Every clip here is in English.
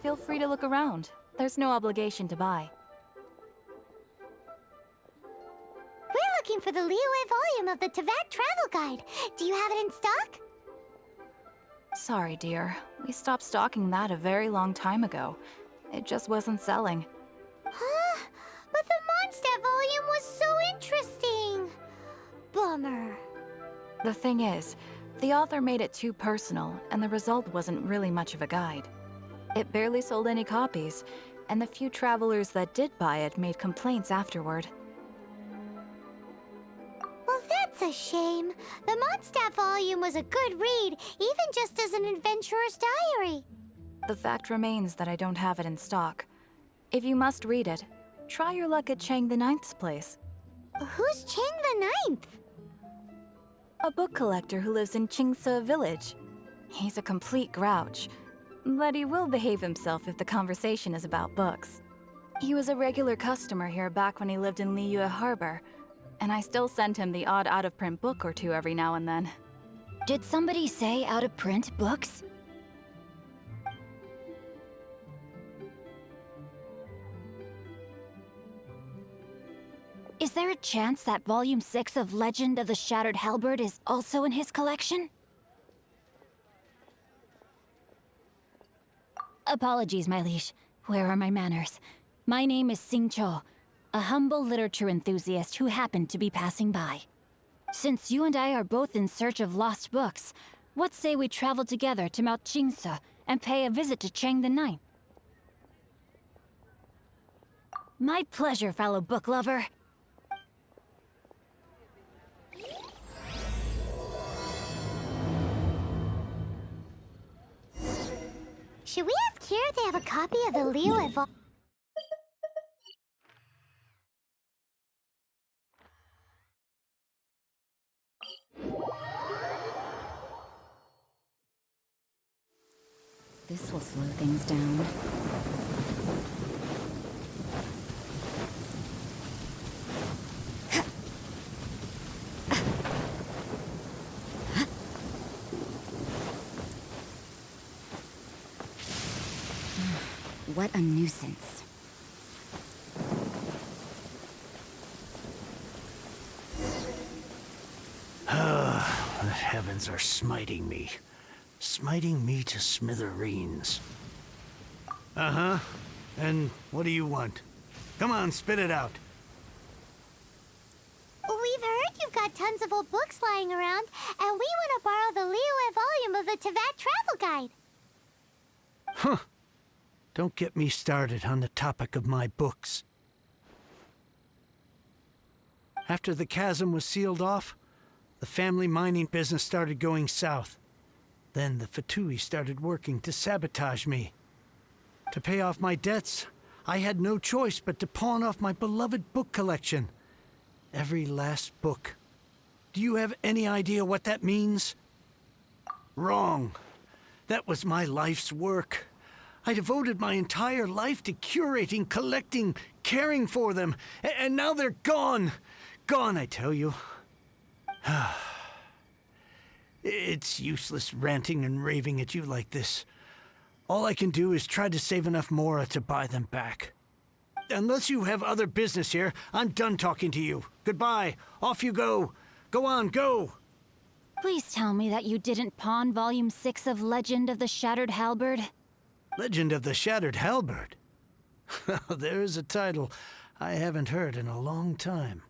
Feel free to look around. There's no obligation to buy. We're looking for the Liyue volume of the Teyvat Travel Guide. Do you have it in stock? Sorry, dear. We stopped stocking that a very long time ago. It just wasn't selling. Huh? But the Mondstadt volume was so interesting. Bummer. The thing is, the author made it too personal, and the result wasn't really much of a guide. It barely sold any copies, and the few travelers that did buy it made complaints afterward. Well, that's a shame. The Mondstadt volume was a good read, even just as an adventurer's diary. The fact remains that I don't have it in stock. If you must read it, try your luck at Chang the Ninth's place. Who's Chang the Ninth? A book collector who lives in Qingce village. He's a complete grouch, but he will behave himself if the conversation is about books. He was a regular customer here back when he lived in Liyue Harbor, and I still send him the odd out-of-print book or two every now and then. Did somebody say out-of-print books? Is there a chance that Volume 6 of Legend of the Shattered Halberd is also in his collection? Apologies, my liege. Where are my manners? My name is Sing Cho, a humble literature enthusiast who happened to be passing by. Since you and I are both in search of lost books, what say we travel together to Mount Qingce and pay a visit to Chang the Ninth? My pleasure, fellow book lover. Should we ask here if they have a copy of the Liyue volume? This will slow things down. What a nuisance. The heavens are smiting me. Smiting me to smithereens. Uh-huh. And what do you want? Come on, spit it out. We've heard you've got tons of old books lying around, and we want to borrow the Liyue volume of the Teyvat Travel Guide. Huh. Don't get me started on the topic of my books. After the chasm was sealed off, the family mining business started going south. Then the Fatui started working to sabotage me. To pay off my debts, I had no choice but to pawn off my beloved book collection. Every last book. Do you have any idea what that means? Wrong. That was my life's work. I devoted my entire life to curating, collecting, caring for them, and now they're gone. Gone, I tell you. It's useless ranting and raving at you like this. All I can do is try to save enough mora to buy them back. Unless you have other business here, I'm done talking to you. Goodbye. Off you go. Go on, go. Please tell me that you didn't pawn Volume 6 of Legend of the Shattered Halberd. Legend of the Shattered Halberd? There's a title I haven't heard in a long time.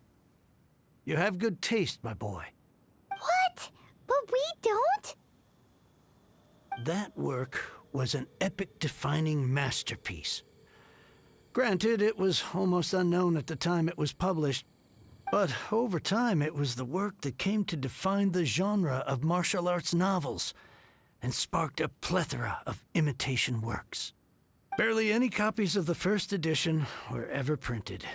You have good taste, my boy. What? But we don't? That work was an epic-defining masterpiece. Granted, it was almost unknown at the time it was published, but over time it was the work that came to define the genre of martial arts novels and sparked a plethora of imitation works. Barely any copies of the first edition were ever printed.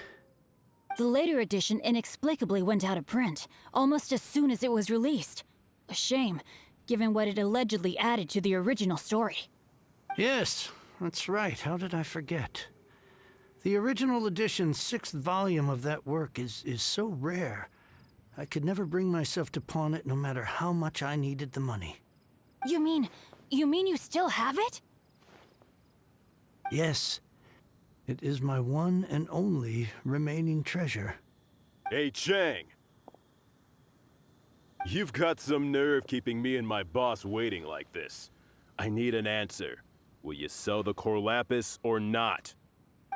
The later edition inexplicably went out of print, almost as soon as it was released. A shame, given what it allegedly added to the original story. Yes, that's right. How did I forget? The original edition's 6th volume of that work is so rare, I could never bring myself to pawn it no matter how much I needed the money. You mean you still have it? Yes, it is my one and only remaining treasure. Hey, Chang! You've got some nerve keeping me and my boss waiting like this. I need an answer. Will you sell the Corlapis or not?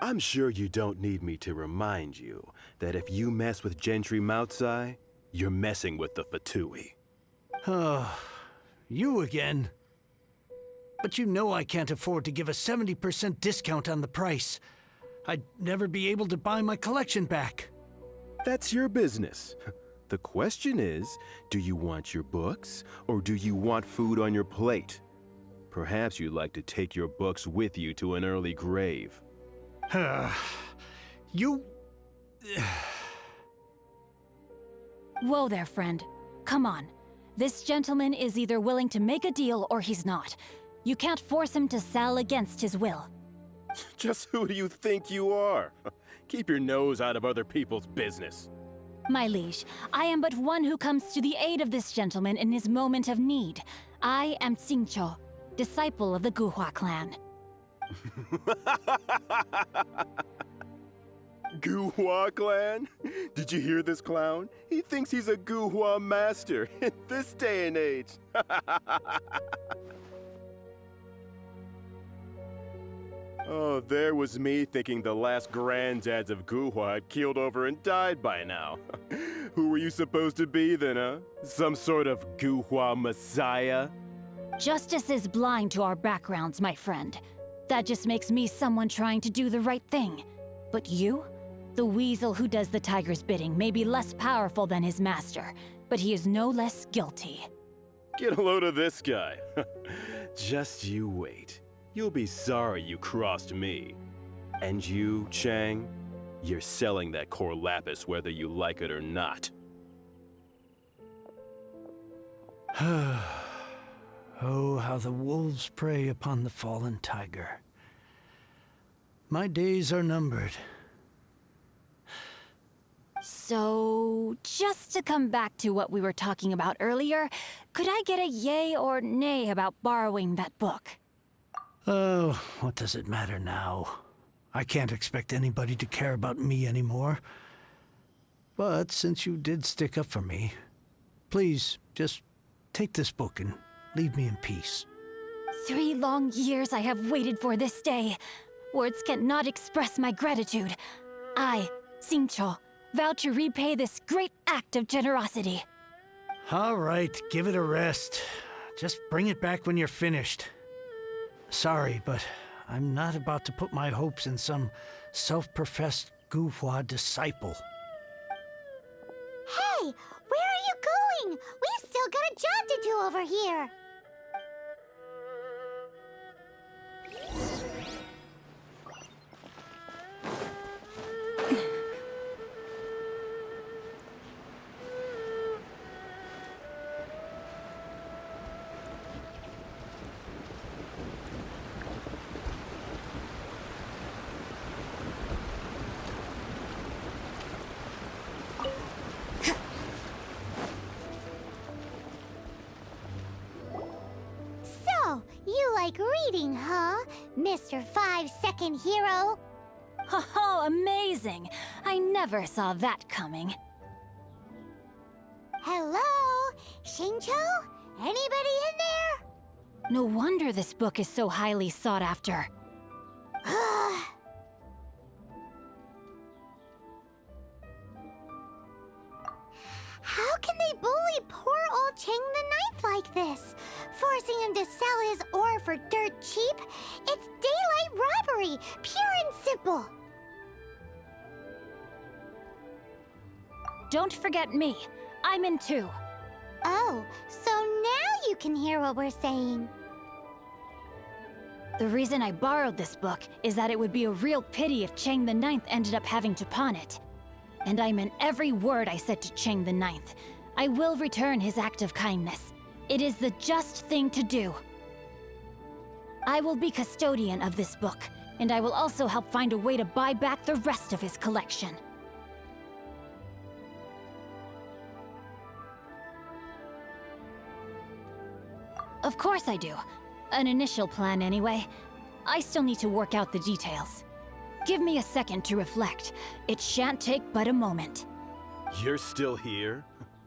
I'm sure you don't need me to remind you that if you mess with Gentry Moutsai, you're messing with the Fatui. Oh, you again. But you know I can't afford to give a 70% discount on the price. I'd never be able to buy my collection back. That's your business. The question is, do you want your books, or do you want food on your plate? Perhaps you'd like to take your books with you to an early grave. You... Whoa there, friend. Come on. This gentleman is either willing to make a deal or he's not. You can't force him to sell against his will. Just who do you think you are? Keep your nose out of other people's business. My liege, I am but one who comes to the aid of this gentleman in his moment of need. I am Xingqiu, disciple of the Guhua clan. Guhua clan? Did you hear this clown? He thinks he's a Guhua master in this day and age. Oh, there was me thinking the last granddads of Guhua had keeled over and died by now. Who were you supposed to be then, huh? Some sort of Guhua messiah? Justice is blind to our backgrounds, my friend. That just makes me someone trying to do the right thing. But you? The weasel who does the tiger's bidding may be less powerful than his master, but he is no less guilty. Get a load of this guy. Just you wait. You'll be sorry you crossed me. And you, Chang, you're selling that Corlapis whether you like it or not. Oh, how the wolves prey upon the fallen tiger. My days are numbered. So, just to come back to what we were talking about earlier, could I get a yay or nay about borrowing that book? Oh, what does it matter now? I can't expect anybody to care about me anymore. But since you did stick up for me, please, just take this book and leave me in peace. 3 long years I have waited for this day. Words cannot express my gratitude. I, Xingqiu, vow to repay this great act of generosity. All right, give it a rest. Just bring it back when you're finished. Sorry, but I'm not about to put my hopes in some self-professed Guhua disciple. Hey, where are you going? We've still got a job to do over here. So, you like reading, huh, Mr. 5-second hero? Oh, amazing! I never saw that coming. Hello? Xingqiu? Anybody in there? No wonder this book is so highly sought after. How can they bully poor old Chang the Ninth like this? Forcing him to sell his ore for dirt cheap? It's daylight robbery, pure and simple. Don't forget me. I'm in too. Oh, so now you can hear what we're saying. The reason I borrowed this book is that it would be a real pity if Chang the Ninth ended up having to pawn it. And I meant every word I said to Chang the Ninth. I will return his act of kindness. It is the just thing to do. I will be custodian of this book, and I will also help find a way to buy back the rest of his collection. Of course I do. An initial plan, anyway. I still need to work out the details. Give me a second to reflect. It shan't take but a moment. You're still here?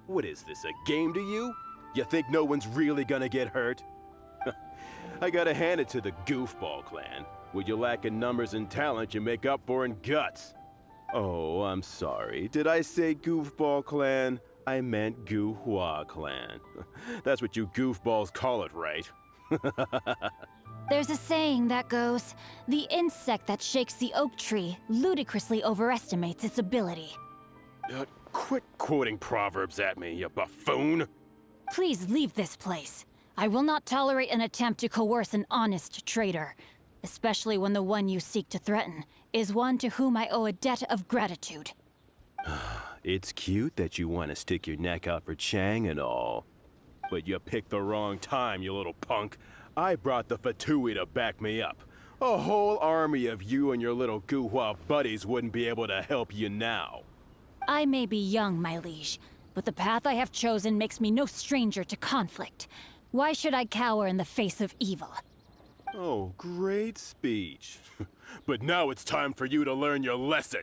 What is this, a game to you? You think no one's really gonna get hurt? I gotta hand it to the Goofball clan. What you lack in numbers and talent, you make up for in guts. Oh, I'm sorry. Did I say Goofball clan? I meant Gu-Hua clan. That's what you goofballs call it, right? There's a saying that goes, the insect that shakes the oak tree ludicrously overestimates its ability. Quit quoting proverbs at me, you buffoon! Please leave this place. I will not tolerate an attempt to coerce an honest trader, especially when the one you seek to threaten is one to whom I owe a debt of gratitude. It's cute that you want to stick your neck out for Chang and all. But you picked the wrong time, you little punk. I brought the Fatui to back me up. A whole army of you and your little Gu-Hua buddies wouldn't be able to help you now. I may be young, my liege, but the path I have chosen makes me no stranger to conflict. Why should I cower in the face of evil? Oh, great speech. But now it's time for you to learn your lesson.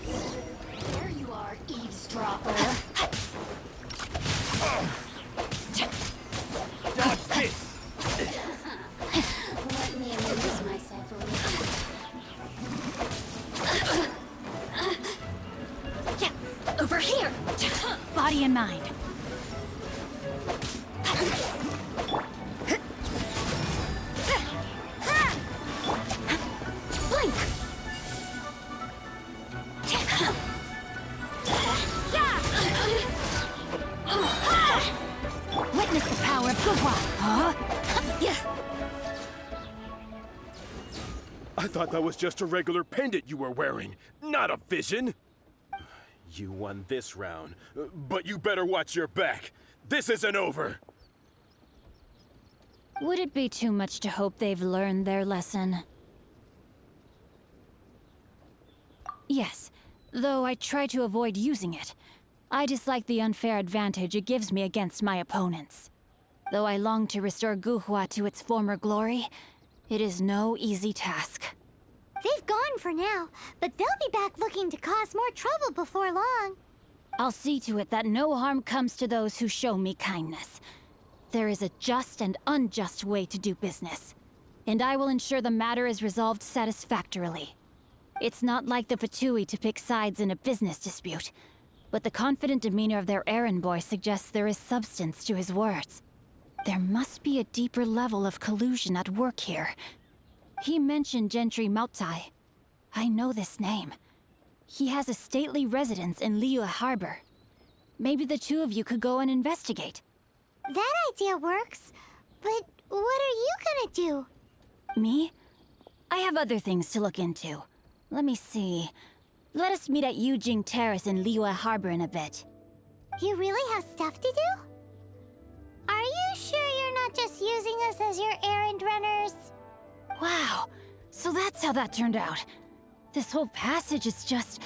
There you are, eavesdropper. Dodge this! Let me amuse myself a little. Yeah, over here! Body and mind. Blink! Witness the power of Gu-Hua! Huh? I thought that was just a regular pendant you were wearing, not a vision. You won this round, but you better watch your back. This isn't over. Would it be too much to hope they've learned their lesson? Yes, though I try to avoid using it. I dislike the unfair advantage it gives me against my opponents. Though I long to restore Gu-Hua to its former glory, it is no easy task. They've gone for now, but they'll be back looking to cause more trouble before long. I'll see to it that no harm comes to those who show me kindness. There is a just and unjust way to do business, and I will ensure the matter is resolved satisfactorily. It's not like the Fatui to pick sides in a business dispute, but the confident demeanor of their errand boy suggests there is substance to his words. There must be a deeper level of collusion at work here. He mentioned Gentry Maotai. I know this name. He has a stately residence in Liyue Harbor. Maybe the two of you could go and investigate. That idea works, but what are you gonna do? Me? I have other things to look into. Let me see. Let us meet at Yujing Terrace in Liyue Harbor in a bit. You really have stuff to do? Are you sure you're not just using us as your errand runners? Wow, so that's how that turned out. This whole passage is just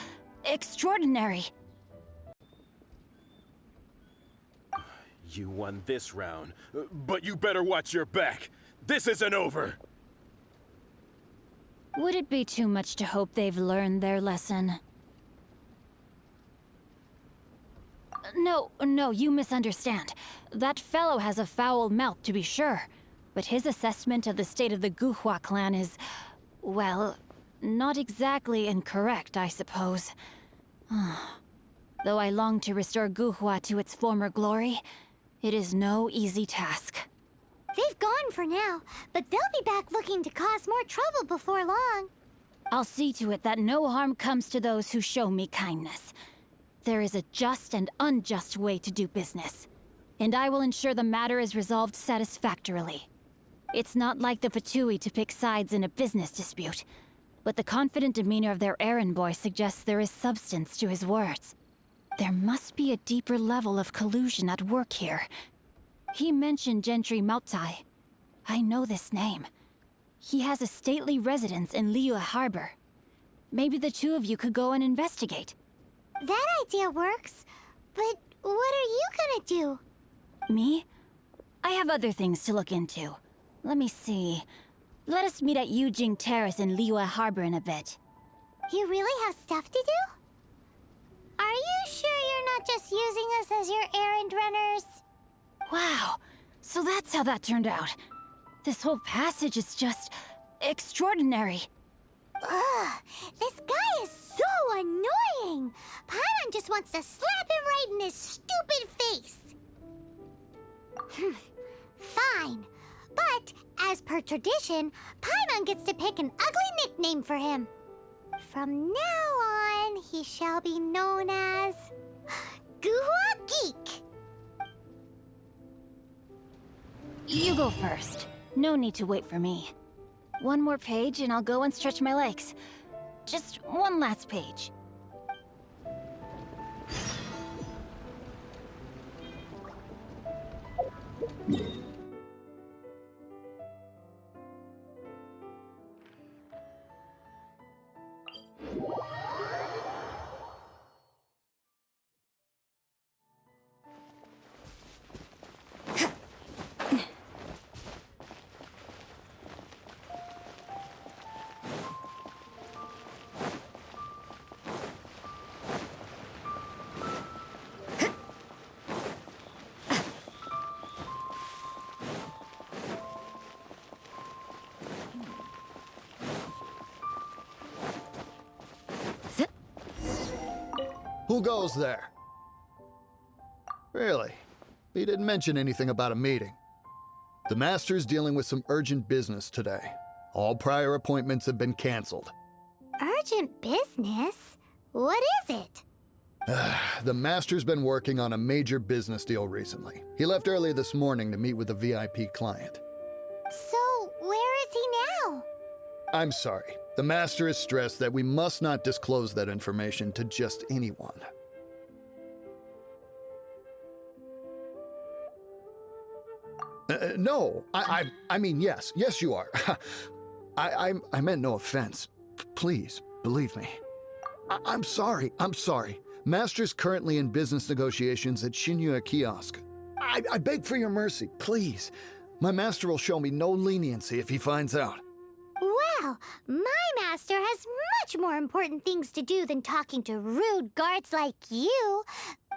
extraordinary. You won this round, but you better watch your back. This isn't over. Would it be too much to hope they've learned their lesson? No, you misunderstand. That fellow has a foul mouth, to be sure. But his assessment of the state of the Gu-Hua clan is, well, not exactly incorrect, I suppose. Though I long to restore Gu-Hua to its former glory, it is no easy task. They've gone for now, but they'll be back looking to cause more trouble before long. I'll see to it that no harm comes to those who show me kindness. There is a just and unjust way to do business, and I will ensure the matter is resolved satisfactorily. It's not like the Fatui to pick sides in a business dispute, but the confident demeanor of their errand boy suggests there is substance to his words. There must be a deeper level of collusion at work here. He mentioned Gentry Maotai. I know this name. He has a stately residence in Liyue Harbor. Maybe the two of you could go and investigate. That idea works, but what are you gonna do? Me? I have other things to look into. Let me see. Let us meet at Yujing Terrace in Liyue Harbor in a bit. You really have stuff to do? Are you sure you're not just using us as your errand runners? Wow, so that's how that turned out. This whole passage is just extraordinary. Ugh, this guy is so annoying! Paimon just wants to slap him right in his stupid face! Fine, but as per tradition, Paimon gets to pick an ugly nickname for him. From now on, he shall be known as... Guhua Geek! You go first. No need to wait for me. One more page and I'll go and stretch my legs. Just one last page. Who goes there? Really? He didn't mention anything about a meeting. The Master's dealing with some urgent business today. All prior appointments have been canceled. Urgent business? What is it? The Master's been working on a major business deal recently. He left early this morning to meet with a VIP client. So, where is he now? I'm sorry. The Master has stressed that we must not disclose that information to just anyone. No, I mean, yes. Yes, you are. I meant no offense. Please, believe me. I'm sorry. Master's currently in business negotiations at Shinyue Kiosk. I beg for your mercy, please. My master will show me no leniency if he finds out. Well, my master has much more important things to do than talking to rude guards like you.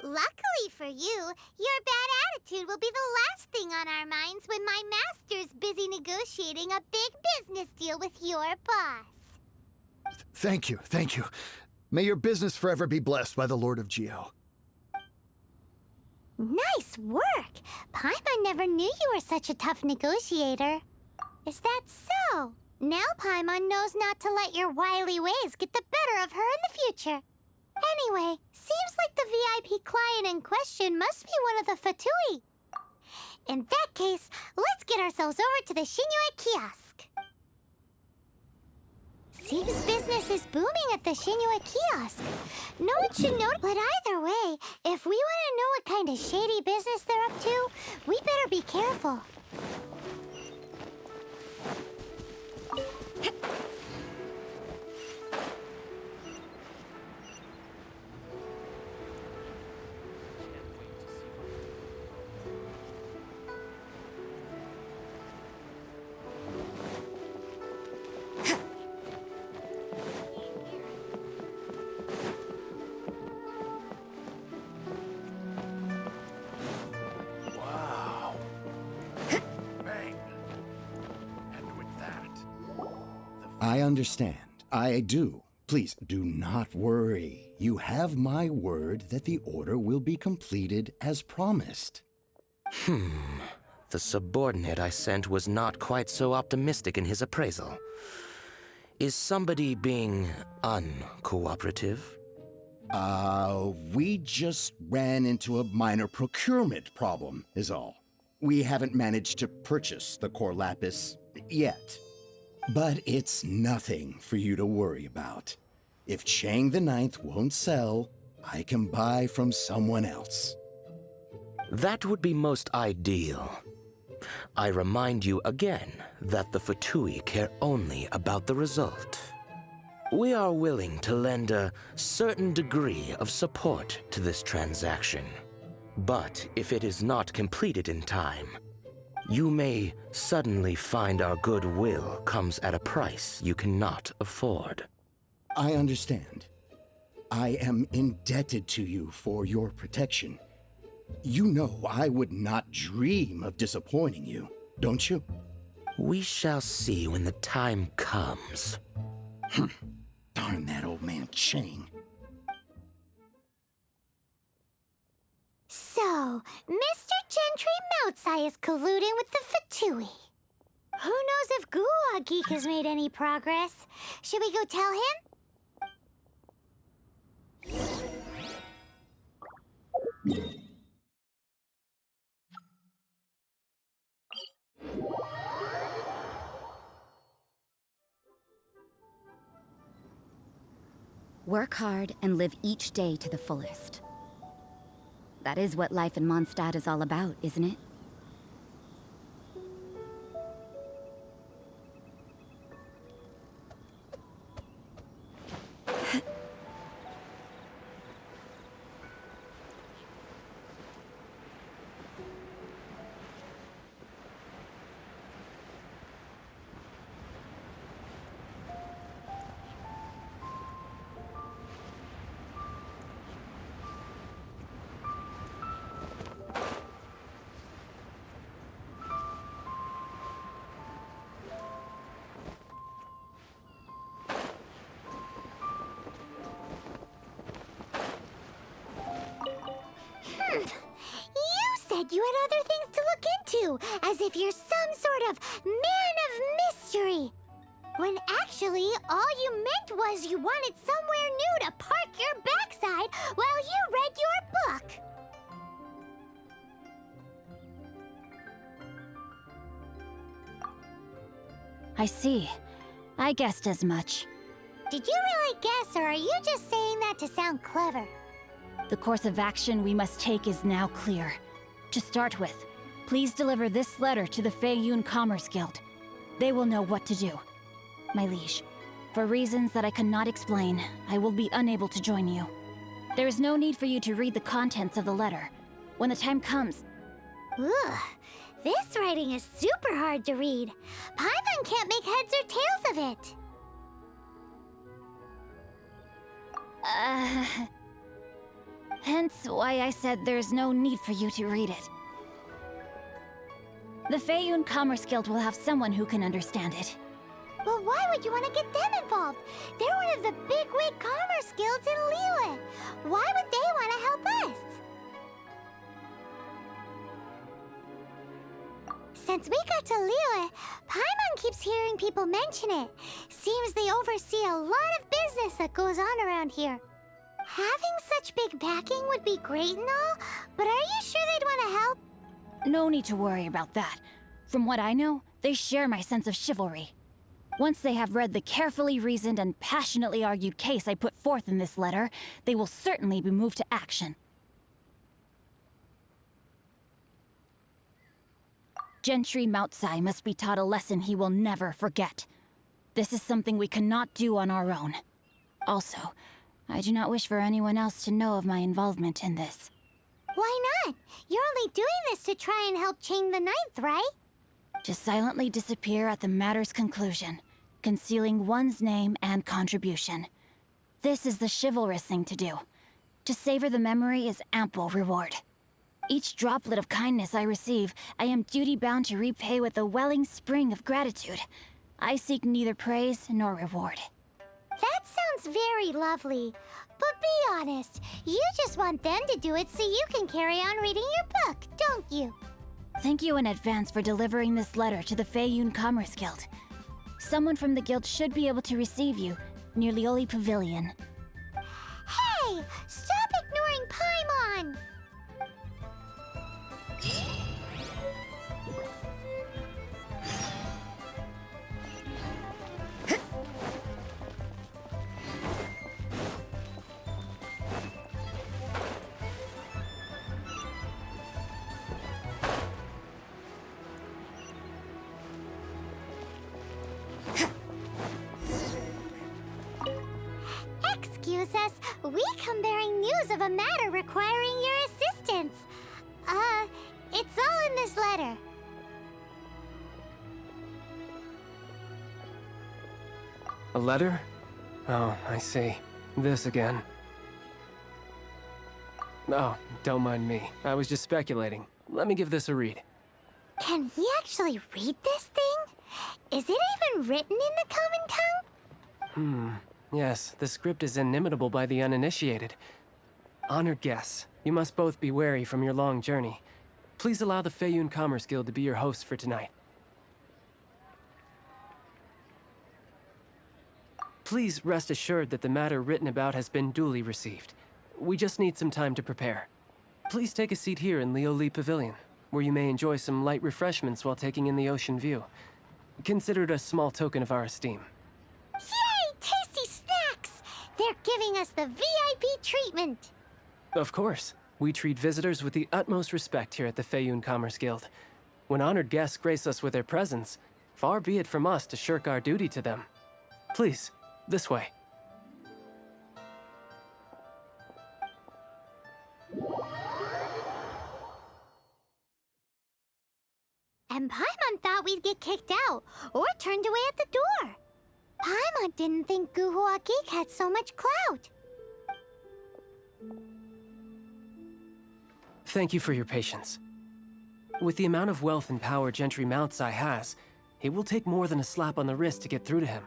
Luckily for you, your bad attitude will be the last thing on our minds when my master's busy negotiating a big business deal with your boss. Thank you. May your business forever be blessed by the Lord of Geo. Nice work! Paimon never knew you were such a tough negotiator. Is that so? Now Paimon knows not to let your wily ways get the better of her in the future. Anyway, seems like the VIP client in question must be one of the Fatui. In that case, let's get ourselves over to the Shinyue Kiosk. Seems business is booming at the Shinyue Kiosk. No one should know, but either way, if we want to know what kind of shady business they're up to, we better be careful. I understand. I do. Please do not worry. You have my word that the order will be completed as promised. The subordinate I sent was not quite so optimistic in his appraisal. Is somebody being uncooperative? We just ran into a minor procurement problem, is all. We haven't managed to purchase the core lapis yet. But it's nothing for you to worry about. If Chang the Ninth won't sell, I can buy from someone else. That would be most ideal. I remind you again that the Fatui care only about the result. We are willing to lend a certain degree of support to this transaction. But if it is not completed in time, You may suddenly find our goodwill comes at a price you cannot afford. I understand. I am indebted to you for your protection. You know I would not dream of disappointing you, don't you? We shall see when the time comes. Darn that old man Chang. So, Mr. Gentry Moutsai is colluding with the Fatui. Who knows if Gulag Geek has made any progress? Should we go tell him? Work hard and live each day to the fullest. That is what life in Mondstadt is all about, isn't it? You said you had other things to look into, as if you're some sort of man of mystery. When actually, all you meant was you wanted somewhere new to park your backside while you read your book. I see. I guessed as much. Did you really guess, or are you just saying that to sound clever? The course of action we must take is now clear. To start with, please deliver this letter to the Feiyun Commerce Guild. They will know what to do. My liege, for reasons that I cannot explain, I will be unable to join you. There is no need for you to read the contents of the letter. When the time comes... Ugh, this writing is super hard to read. Paimon can't make heads or tails of it. Hence why I said there's no need for you to read it. The Feiyun Commerce Guild will have someone who can understand it. Well, why would you want to get them involved? They're one of the bigwig commerce guilds in Liyue. Why would they want to help us? Since we got to Liyue, Paimon keeps hearing people mention it. Seems they oversee a lot of business that goes on around here. Having such big backing would be great and all, but are you sure they'd want to help? No need to worry about that. From what I know, they share my sense of chivalry. Once they have read the carefully reasoned and passionately argued case I put forth in this letter, they will certainly be moved to action. Gentry Moutsai must be taught a lesson he will never forget. This is something we cannot do on our own. Also, I do not wish for anyone else to know of my involvement in this. Why not? You're only doing this to try and help Chang the Ninth, right? To silently disappear at the matter's conclusion, concealing one's name and contribution. This is the chivalrous thing to do. To savor the memory is ample reward. Each droplet of kindness I receive, I am duty-bound to repay with a welling spring of gratitude. I seek neither praise nor reward. That sounds very lovely. But be honest, you just want them to do it so you can carry on reading your book, don't you? Thank you in advance for delivering this letter to the Feiyun Commerce Guild. Someone from the guild should be able to receive you near Lioli Pavilion. Hey! Stop ignoring Paimon! Excuse us, we come bearing news of a matter requiring your assistance. It's all in this letter. A letter? Oh, I see. This again. Oh, don't mind me. I was just speculating. Let me give this a read. Can he actually read this thing? Is it even written in the common tongue? Yes, the script is inimitable by the uninitiated. Honored guests, you must both be wary from your long journey. Please allow the Feiyun Commerce Guild to be your host for tonight. Please rest assured that the matter written about has been duly received. We just need some time to prepare. Please take a seat here in Leo Lee Pavilion, where you may enjoy some light refreshments while taking in the ocean view. Consider it a small token of our esteem. Yay! Tasty snacks! They're giving us the VIP treatment. Of course. We treat visitors with the utmost respect here at the Feiyun Commerce Guild. When honored guests grace us with their presence, far be it from us to shirk our duty to them. Please, this way. And Paimon thought we'd get kicked out, or turned away at the door. Paimon didn't think Guhua Geek had so much clout. Thank you for your patience. With the amount of wealth and power Gentry Moutsai has, it will take more than a slap on the wrist to get through to him.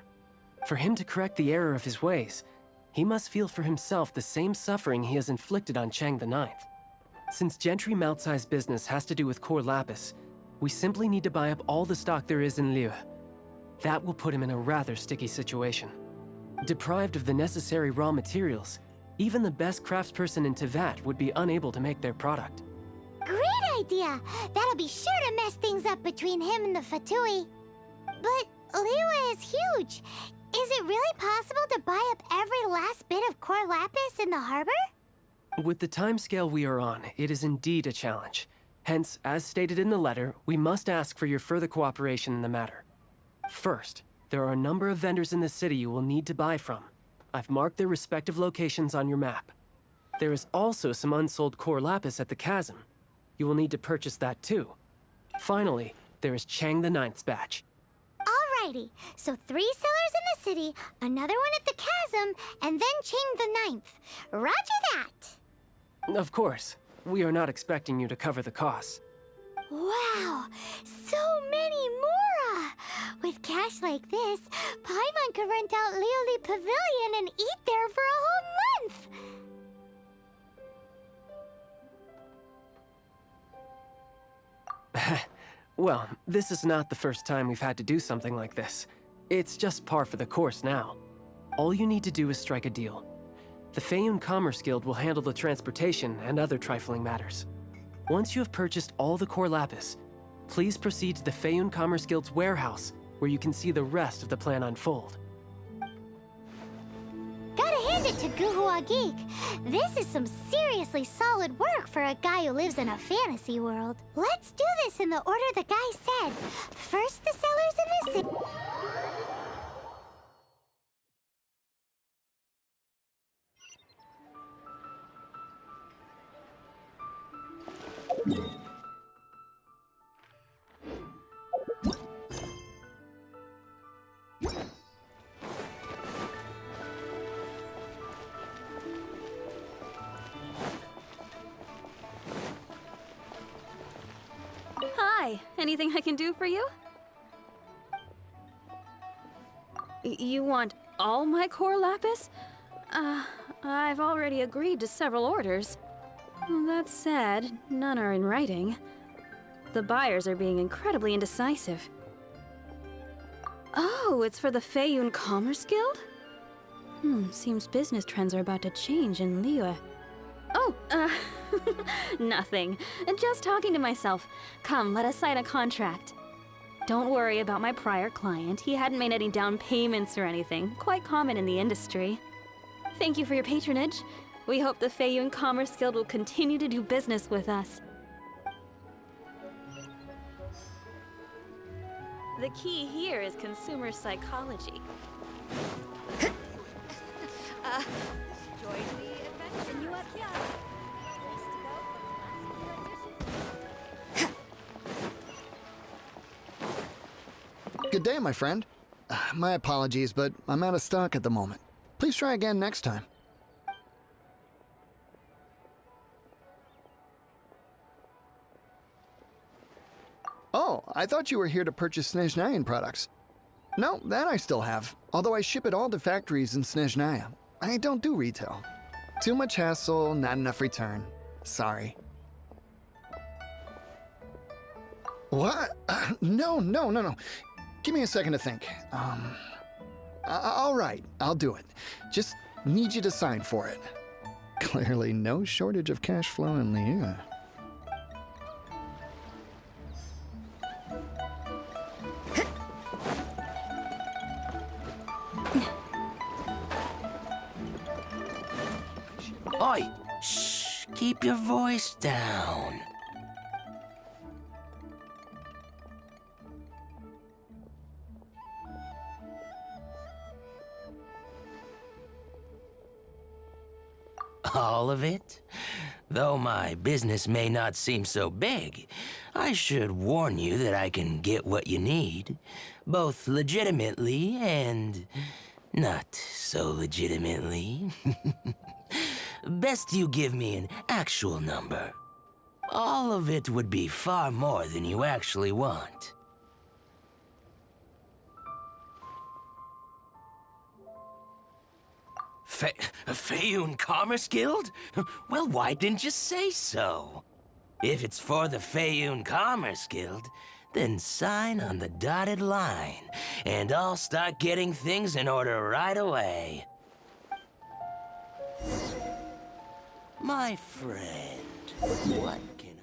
For him to correct the error of his ways, he must feel for himself the same suffering he has inflicted on Chang the Ninth. Since Gentry Moutsai's business has to do with core lapis, we simply need to buy up all the stock there is in Liu. That will put him in a rather sticky situation. Deprived of the necessary raw materials, even the best craftsperson in Tevat would be unable to make their product. Great idea! That'll be sure to mess things up between him and the Fatui. But Liyue is huge. Is it really possible to buy up every last bit of core lapis in the harbor? With the timescale we are on, it is indeed a challenge. Hence, as stated in the letter, we must ask for your further cooperation in the matter. First, there are a number of vendors in the city you will need to buy from. I've marked their respective locations on your map. There is also some unsold core lapis at the chasm. You will need to purchase that too. Finally, there is Chang the Ninth's batch. Alrighty, so 3 sellers in the city, another one at the chasm, and then Chang the Ninth. Roger that! Of course, we are not expecting you to cover the costs. Wow, so many more! With cash like this, Paimon could rent out Lioli Pavilion and eat there for a whole month! Well, this is not the first time we've had to do something like this. It's just par for the course now. All you need to do is strike a deal. The Feiyun Commerce Guild will handle the transportation and other trifling matters. Once you have purchased all the core lapis, please proceed to the Feiyun Commerce Guild's warehouse, where you can see the rest of the plan unfold. Gotta hand it to Guhua Geek. This is some seriously solid work for a guy who lives in a fantasy world. Let's do this in the order the guy said. First the sellers in the city. Hi, anything I can do for you? You want all my core lapis? I've already agreed to several orders. Well, that said, none are in writing. The buyers are being incredibly indecisive. Oh, it's for the Feiyun Commerce Guild? Seems business trends are about to change in Liyue. Oh, nothing. Just talking to myself. Come, let us sign a contract. Don't worry about my prior client. He hadn't made any down payments or anything. Quite common in the industry. Thank you for your patronage. We hope the Feiyun Commerce Guild will continue to do business with us. The key here is consumer psychology. Join the adventure. Good day, my friend. My apologies, but I'm out of stock at the moment. Please try again next time. Oh, I thought you were here to purchase Snezhnayan products. No, that I still have, although I ship it all to factories in Snezhnaya. I don't do retail. Too much hassle, not enough return. Sorry. What? No. Give me a second to think. All right, I'll do it. Just need you to sign for it. Clearly no shortage of cash flow in Liyue. Oi! Shh! Keep your voice down. All of it? Though my business may not seem so big, I should warn you that I can get what you need, both legitimately and not so legitimately. Best you give me an actual number. All of it would be far more than you actually want. Feiyun Commerce Guild? Well, why didn't you say so? If it's for the Feiyun Commerce Guild, then sign on the dotted line, and I'll start getting things in order right away. My friend, what can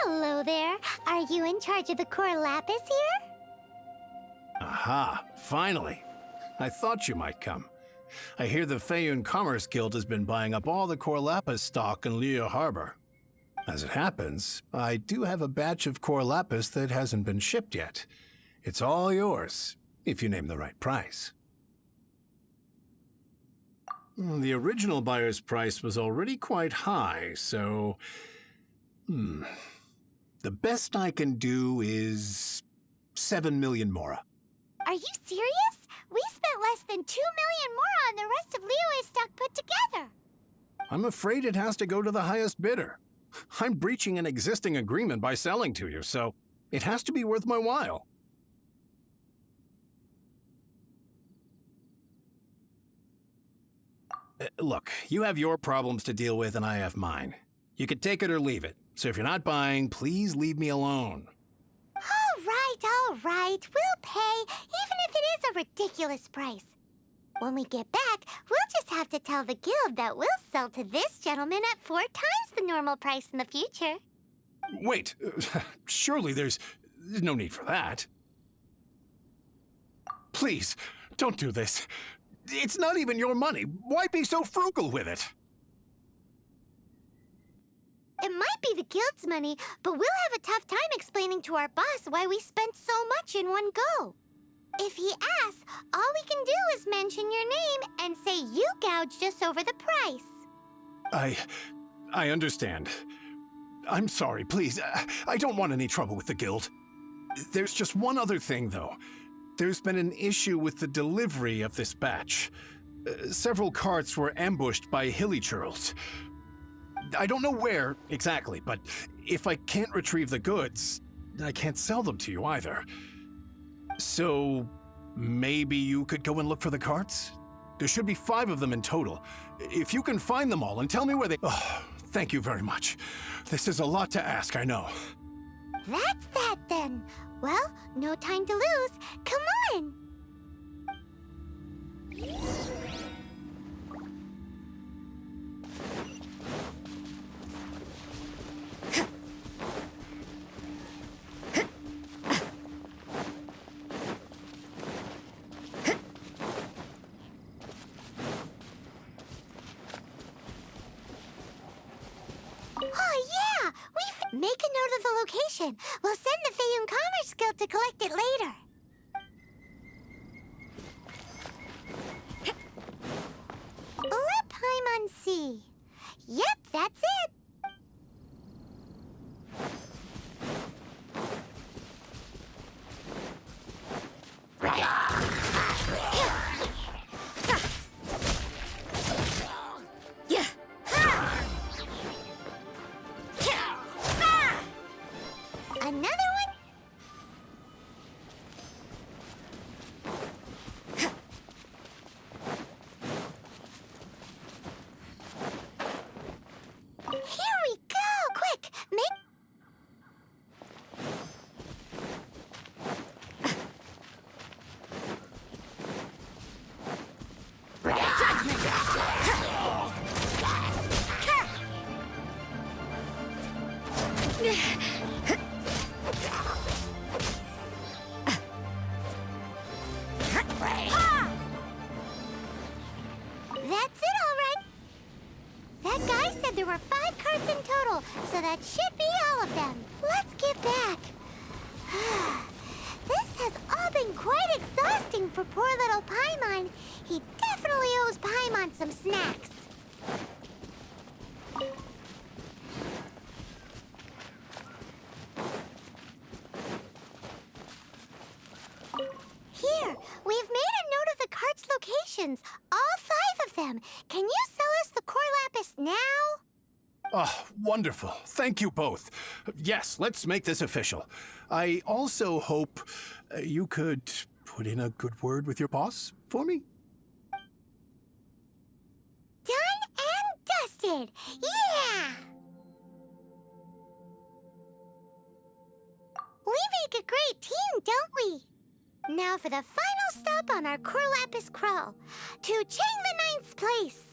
Hello there. Are you in charge of the core lapis here? Aha, finally. I thought you might come. I hear the Feiyun Commerce Guild has been buying up all the core lapis stock in Liyue Harbor. As it happens, I do have a batch of core lapis that hasn't been shipped yet. It's all yours, if you name the right price. The original buyer's price was already quite high, so... The best I can do is 7 million mora. Are you serious? We spent less than 2 million more on the rest of Liyue's stock put together. I'm afraid it has to go to the highest bidder. I'm breaching an existing agreement by selling to you, so it has to be worth my while. Look, you have your problems to deal with and I have mine. You could take it or leave it. So if you're not buying, please leave me alone. All right. We'll pay, even if it is a ridiculous price. When we get back, we'll just have to tell the guild that we'll sell to this gentleman at 4 times the normal price in the future. Wait, surely there's no need for that. Please, don't do this. It's not even your money. Why be so frugal with it? It might be the guild's money, but we'll have a tough time explaining to our boss why we spent so much in one go. If he asks, all we can do is mention your name and say you gouged us over the price. I understand. I'm sorry, please. I don't want any trouble with the guild. There's just one other thing, though. There's been an issue with the delivery of this batch. Several carts were ambushed by hilly churls. I don't know where exactly, but if I can't retrieve the goods, I can't sell them to you either. So maybe you could go and look for the carts? There should be 5 of them in total. If you can find them all and tell me where they... Oh, thank you very much. This is a lot to ask, I know. That's that then. Well, no time to lose. Come on! Make a note of the location. We'll send the Fayun Commerce Guild to collect it later. La Paimon Sea. Yep, that's it. Another one? Here we go! Quick, make... That's it, all right. That guy said there were 5 carts in total, so that should be all of them. Let's get back. This has all been quite exhausting for poor little Paimon. He definitely owes Paimon some snacks. Here, we've made a note of the cart's locations, all 5 of them. Can you sell us the core lapis now? Oh, wonderful. Thank you both. Yes, let's make this official. I also hope you could put in a good word with your boss for me. Done and dusted. Yeah! We make a great team, don't we? Now for the final stop on our core lapis crawl, to Chang the Ninth's place.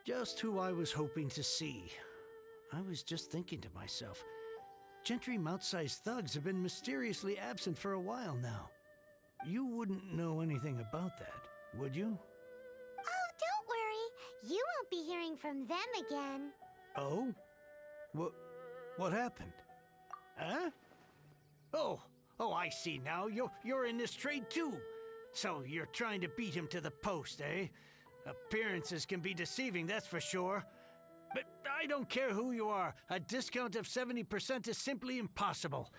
Just who I was hoping to see. I was just thinking to myself, Gentry mount-sized thugs have been mysteriously absent for a while now. You wouldn't know anything about that, would you? Oh, don't worry. You won't be hearing from them again. Oh? What happened? Huh? Oh, I see now. You're in this trade too. So you're trying to beat him to the post, eh? Appearances can be deceiving, that's for sure. But I don't care who you are. A discount of 70% is simply impossible.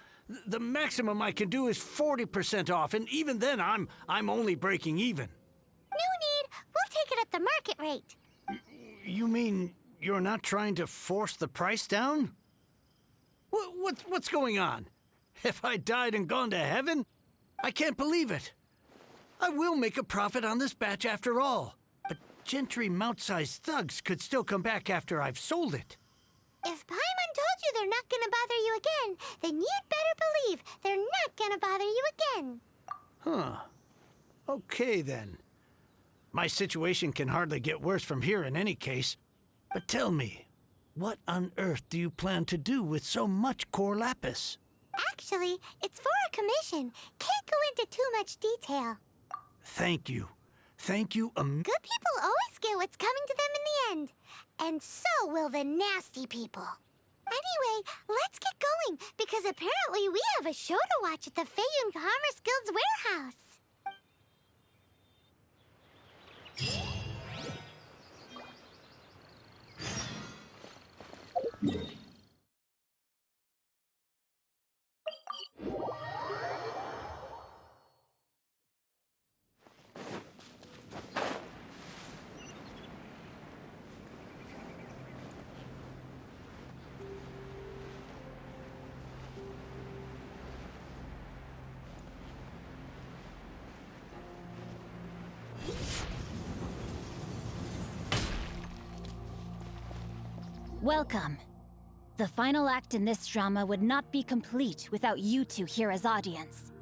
The maximum I can do is 40% off, and even then I'm only breaking even. No need. We'll take it at the market rate. You mean you're not trying to force the price down? What's going on? Have I died and gone to heaven? I can't believe it. I will make a profit on this batch after all. But Gentry mount-sized thugs could still come back after I've sold it. If Paimon told you they're not gonna bother you again, then you'd better believe they're not gonna bother you again. Huh. Okay, then. My situation can hardly get worse from here in any case. But tell me, what on earth do you plan to do with so much core lapis? Actually, it's for a commission. Can't go into too much detail. Thank you. Thank you. Good people always get what's coming to them in the end. And so will the nasty people. Anyway, let's get going, because apparently we have a show to watch at the Feiyun Commerce Guild's warehouse. Welcome. The final act in this drama would not be complete without you two here as audience.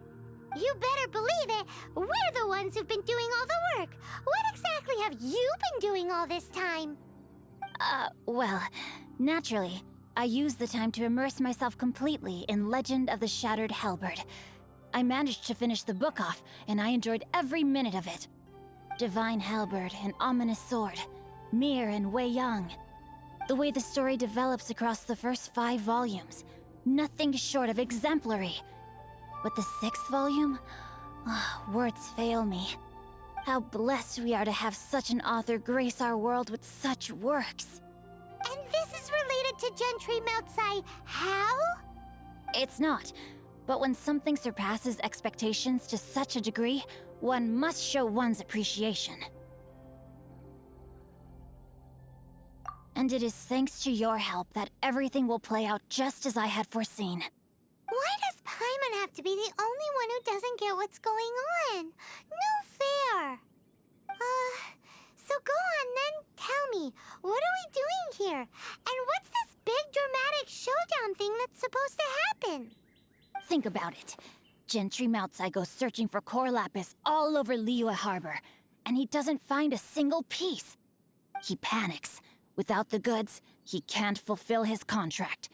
You better believe it. We're the ones who've been doing all the work. What exactly have you been doing all this time? Well, naturally, I used the time to immerse myself completely in Legend of the Shattered Halberd. I managed to finish the book off, and I enjoyed every minute of it. Divine Halberd, an ominous sword. Mir and Wei Yang. The way the story develops across the first 5 volumes, nothing short of exemplary. But the 6th volume? Words fail me. How blessed we are to have such an author grace our world with such works. And this is related to Gentry Moutsai how? It's not. But when something surpasses expectations to such a degree, one must show one's appreciation. And it is thanks to your help that everything will play out just as I had foreseen. Why does Paimon have to be the only one who doesn't get what's going on? No fair. So go on then, tell me, what are we doing here? And what's this big dramatic showdown thing that's supposed to happen? Think about it. Gentry Moutsai goes searching for core lapis all over Liyue Harbor, and he doesn't find a single piece. He panics. Without the goods, he can't fulfill his contract.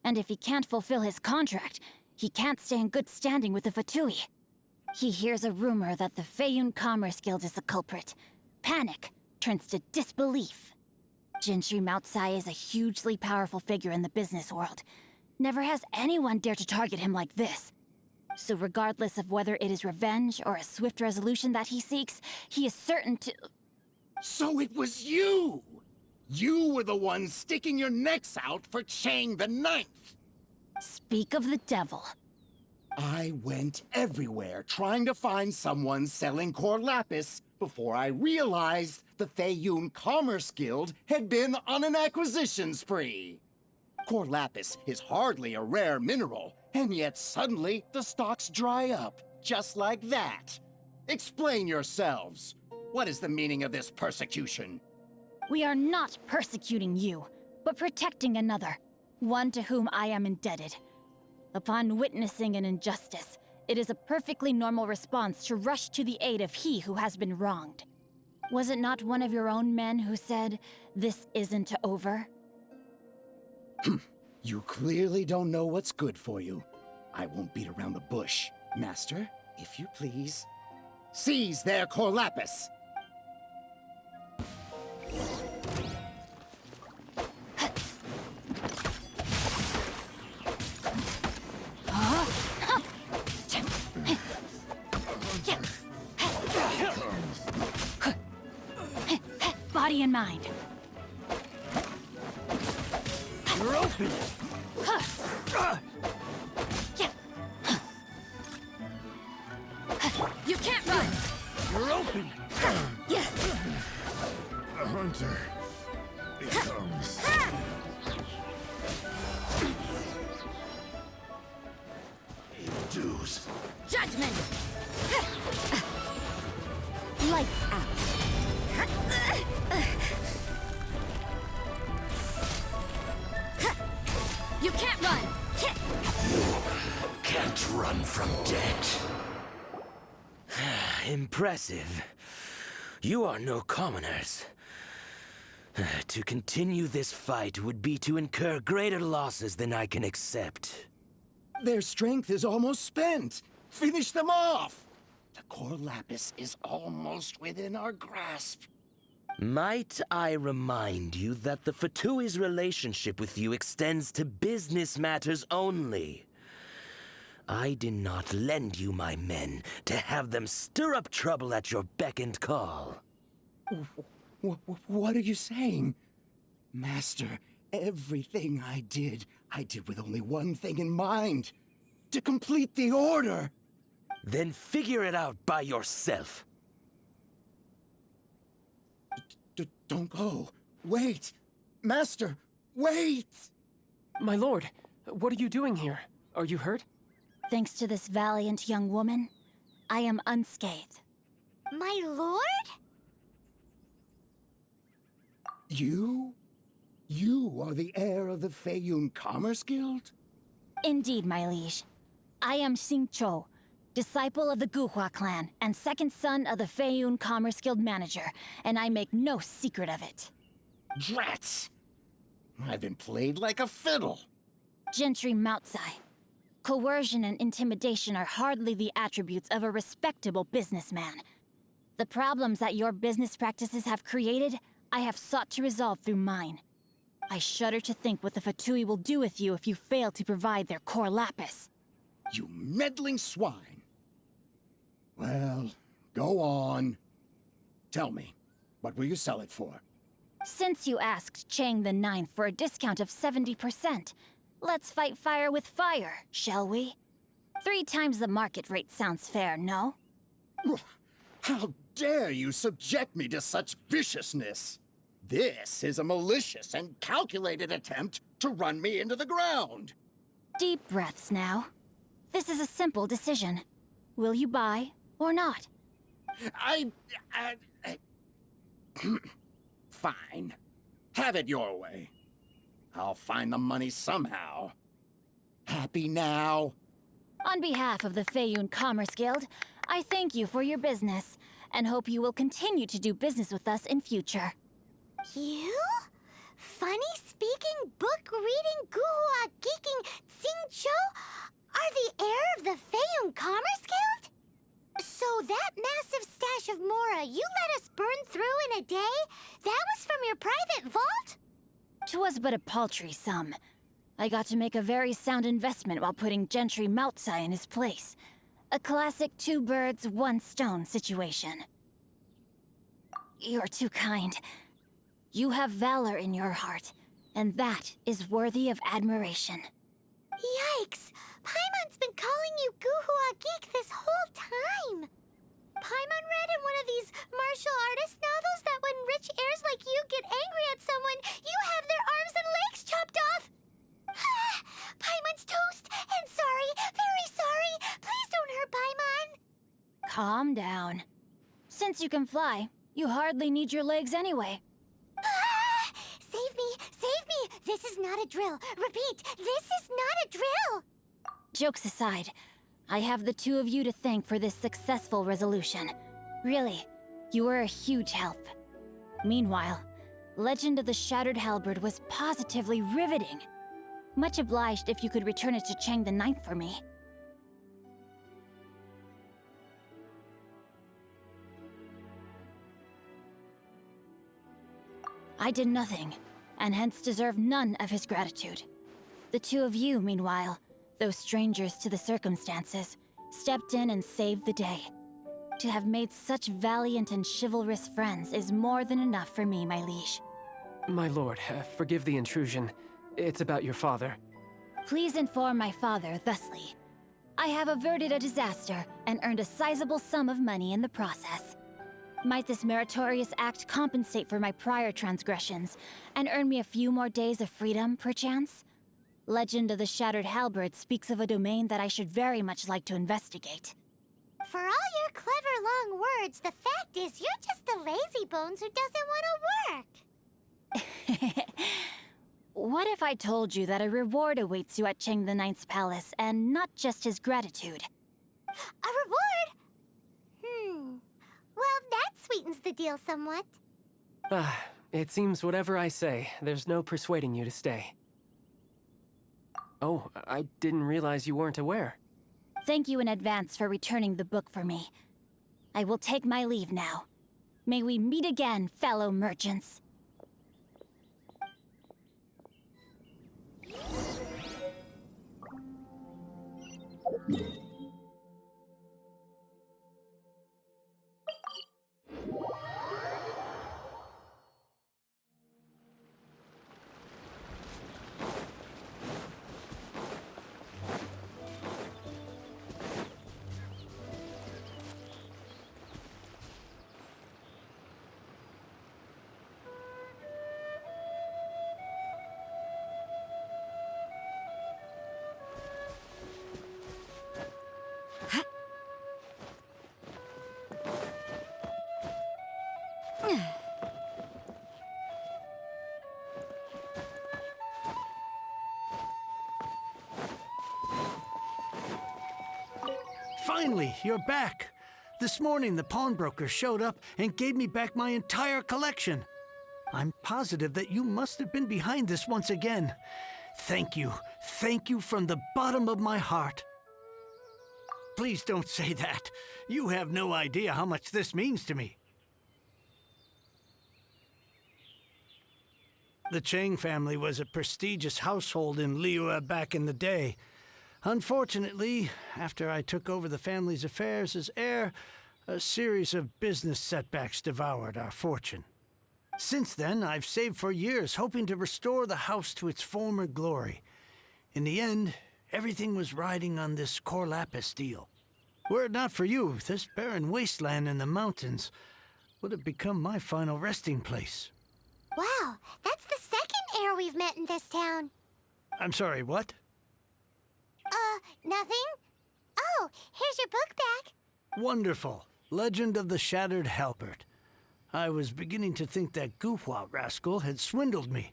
And if he can't fulfill his contract, he can't stay in good standing with the Fatui. He hears a rumor that the Feiyun Commerce Guild is the culprit. Panic turns to disbelief. Gentry Moutsai is a hugely powerful figure in the business world. Never has anyone dared to target him like this. So regardless of whether it is revenge or a swift resolution that he seeks, he is certain to... So it was you! You were the one sticking your necks out for Chang the Ninth! Speak of the devil. I went everywhere trying to find someone selling core lapis before I realized the Feiyun Commerce Guild had been on an acquisition spree. Core lapis is hardly a rare mineral, and yet suddenly the stocks dry up, just like that. Explain yourselves. What is the meaning of this persecution? We are not persecuting you, but protecting another, one to whom I am indebted. Upon witnessing an injustice, it is a perfectly normal response to rush to the aid of he who has been wronged. Was it not one of your own men who said, "This isn't over"? You clearly don't know what's good for you. I won't beat around the bush. Master, if you please. Seize their core lapis! Body and mind. open! You can't run! You're open! A hunter becomes. Dues. Judgment! Lights out. You can't run! Can't run from death. Impressive. You are no commoners. To continue this fight would be to incur greater losses than I can accept. Their strength is almost spent. Finish them off! The core lapis is almost within our grasp. Might I remind you that the Fatui's relationship with you extends to business matters only? I did not lend you my men to have them stir up trouble at your beck and call. What are you saying? Master, everything I did with only one thing in mind. To complete the order. Then figure it out by yourself. Don't go. Wait. Master, wait! My lord, what are you doing here? Are you hurt? Thanks to this valiant young woman, I am unscathed. My lord? You? You are the heir of the Feiyun Commerce Guild? Indeed, my liege. I am Xingqiu, disciple of the Guhua clan and second son of the Feiyun Commerce Guild manager, and I make no secret of it. Drats! I've been played like a fiddle. Gentry Moutsai. Coercion and intimidation are hardly the attributes of a respectable businessman. The problems that your business practices have created, I have sought to resolve through mine. I shudder to think what the Fatui will do with you if you fail to provide their core lapis. You meddling swine. Well, go on. Tell me, what will you sell it for? Since you asked Chang the Ninth for a discount of 70%, let's fight fire with fire, shall we? 3 times the market rate sounds fair, no? How dare you subject me to such viciousness? This is a malicious and calculated attempt to run me into the ground. Deep breaths now. This is a simple decision. Will you buy or not? Fine. Have it your way. I'll find the money somehow. Happy now? On behalf of the Feiyun Commerce Guild, I thank you for your business, and hope you will continue to do business with us in future. You? Funny-speaking, book-reading, guhua geeking Xingqiu are the heir of the Feiyun Commerce Guild? So that massive stash of Mora you let us burn through in a day, that was from your private vault? 'Twas but a paltry sum. I got to make a very sound investment while putting Gentry Moutsai in his place. A classic 2 birds, 1 stone situation. You're too kind. You have valor in your heart, and that is worthy of admiration. Yikes! Paimon's been calling you Guhua Geek this whole time. Paimon read in one of these martial artist novels that when rich heirs like you get angry at someone, you have their arms and legs chopped off. Paimon's toast, and sorry, very sorry. Please don't hurt Paimon. Calm down. Since you can fly, you hardly need your legs anyway. Save me, save me. This is not a drill. Repeat, this is not a drill. Jokes aside, I have the 2 of you to thank for this successful resolution. Really, you were a huge help. Meanwhile, Legend of the Shattered Halberd was positively riveting. Much obliged if you could return it to Chang the Ninth for me. I did nothing, and hence deserve none of his gratitude. The 2 of you, meanwhile, though strangers to the circumstances, stepped in and saved the day. To have made such valiant and chivalrous friends is more than enough for me, my liege. My lord, forgive the intrusion. It's about your father. Please inform my father thusly. I have averted a disaster and earned a sizable sum of money in the process. Might this meritorious act compensate for my prior transgressions and earn me a few more days of freedom, perchance? Legend of the Shattered Halberd speaks of a domain that I should very much like to investigate. For all your clever long words, the fact is you're just a lazy bones who doesn't want to work. What if I told you that a reward awaits you at Cheng the Ninth's palace, and not just his gratitude? A reward? Well, that sweetens the deal somewhat. It seems whatever I say, there's no persuading you to stay. Oh, I didn't realize you weren't aware. Thank you in advance for returning the book for me. I will take my leave now. May we meet again, fellow merchants. Finally, you're back. This morning, the pawnbroker showed up and gave me back my entire collection. I'm positive that you must have been behind this once again. Thank you. Thank you from the bottom of my heart. Please don't say that. You have no idea how much this means to me. The Chang family was a prestigious household in Liyue back in the day. Unfortunately, after I took over the family's affairs as heir, a series of business setbacks devoured our fortune. Since then, I've saved for years, hoping to restore the house to its former glory. In the end, everything was riding on this Corlapis deal. Were it not for you, this barren wasteland in the mountains would have become my final resting place. Wow, that's the second heir we've met in this town. I'm sorry, what? Nothing? Oh, here's your book back. Wonderful. Legend of the Shattered Halberd. I was beginning to think that Guhua rascal had swindled me.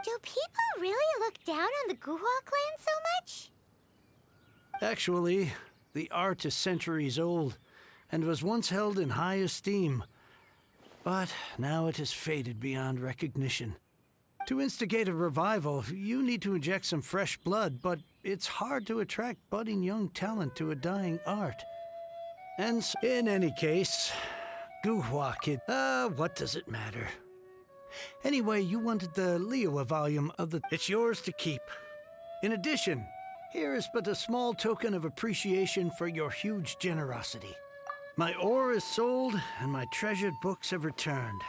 Do people really look down on the Guhua clan so much? Actually, the art is centuries old and was once held in high esteem. But now it has faded beyond recognition. To instigate a revival, you need to inject some fresh blood, but it's hard to attract budding young talent to a dying art. And in any case, Guhua kid, what does it matter? Anyway, you wanted the Liyue volume of the... It's yours to keep. In addition, here is but a small token of appreciation for your huge generosity. My ore is sold, and my treasured books have returned.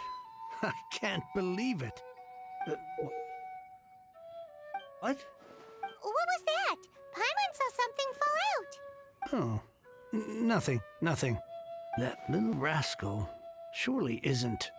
I can't believe it. What? What was that? Paimon saw something fall out. Oh, nothing. That little rascal surely isn't.